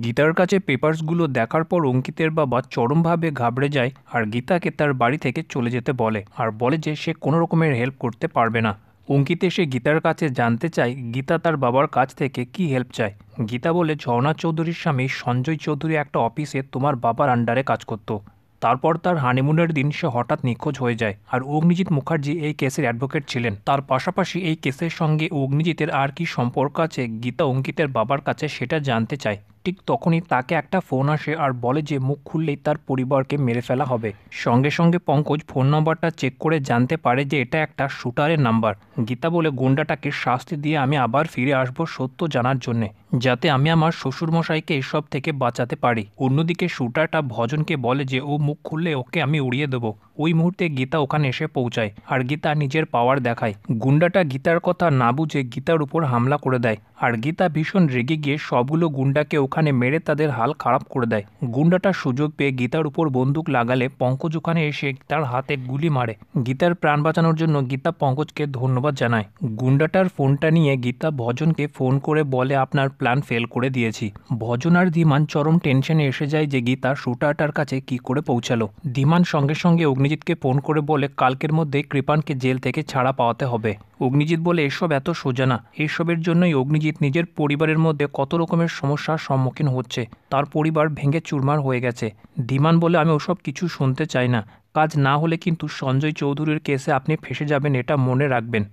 গীতার কাছে পেপারসগুলো দেখার পর অঙ্কিতের বাবা চরমভাবে ঘাবড়ে যায় আর গীতাকে তার বাড়ি থেকে চলে যেতে বলে আর বলে যে সে কোনো রকমের হেল্প করতে পারবে না। অঙ্কিত এসে গীতার কাছে জানতে চায় গীতা তার বাবার কাছ থেকে কি হেল্প চায়। গীতা বলে ঝর্ণা চৌধুরীর স্বামী সঞ্জয় চৌধুরী একটা অফিসে তোমার বাবার আন্ডারে কাজ করত। তারপর তার হানিমুনের দিন সে হঠাৎ নিখোঁজ হয়ে যায় আর অগ্নিজিৎ মুখার্জি এই কেসের অ্যাডভোকেট ছিলেন। তার পাশাপাশি এই কেসের সঙ্গে অগ্নিজিতের আর কি সম্পর্ক আছে গীতা অঙ্কিতের বাবার কাছে সেটা জানতে চায়। ঠিক তখনই তাকে একটা ফোন আসে আর বলে যে মুখ খুললেই তার পরিবারকে মেরে ফেলা হবে। সঙ্গে সঙ্গে পঙ্কজ ফোন নম্বরটা চেক করে জানতে পারে যে এটা একটা শুটারের নাম্বার। গীতা বলে গুন্ডাটাকে শাস্তি দিয়ে আমি আবার ফিরে আসবো সত্য জানার জন্যে, যাতে আমি আমার শ্বশুরমশাইকে এসব থেকে বাঁচাতে পারি। অন্যদিকে শুটারটা ভজনকে বলে যে ও মুখ খুললে ওকে আমি উড়িয়ে দেবো। ওই মুহূর্তে গীতা ওখানে এসে পৌঁছায় আর গীতা নিজের পাওয়ার দেখায়। গুন্ডাটা গীতার কথা না বুঝে গীতার উপর হামলা করে দেয় আর গীতা ভীষণ রেগে গিয়ে সবগুলো গুন্ডাকে ওখানে মেরে তাদের হাল খারাপ করে দেয়। গুন্ডাটা সুযোগ পেয়ে গীতার উপর বন্দুক লাগালে পঙ্কজ ওখানে এসে তার হাতে গুলি মারে। গীতার প্রাণ বাঁচানোর জন্য গীতা পঙ্কজকে ধন্যবাদ জানায়। গুন্ডাটার ফোনটা নিয়ে গীতা ভজনকে ফোন করে বলে আপনার প্ল্যান ফেল করে দিয়েছি। ভজন আর ধীমান চরম টেনশনে এসে যায় যে গীতা শুটারটার কাছে কি করে পৌঁছালো। ধীমান সঙ্গে সঙ্গে অগ্নিজিৎকে ফোন করে বলে কালকের মধ্যে কৃপানকে জেল থেকে ছাড়া পাওয়াতে হবে। অগ্নিজিৎ বলে এসব এত সোজা না। এসবের জন্যই অগ্নিজিৎ নিজের পরিবারের মধ্যে কত রকমের সমস্যার সম্মুখীন হচ্ছে। তার পরিবার ভেঙে চুরমার হয়ে গেছে। ধীমান বলে আমি ওসব কিছু শুনতে চাই না। কাজ না হলে কিন্তু সঞ্জয় চৌধুরীর কেসে আপনি ফেঁসে যাবেন, এটা মনে রাখবেন।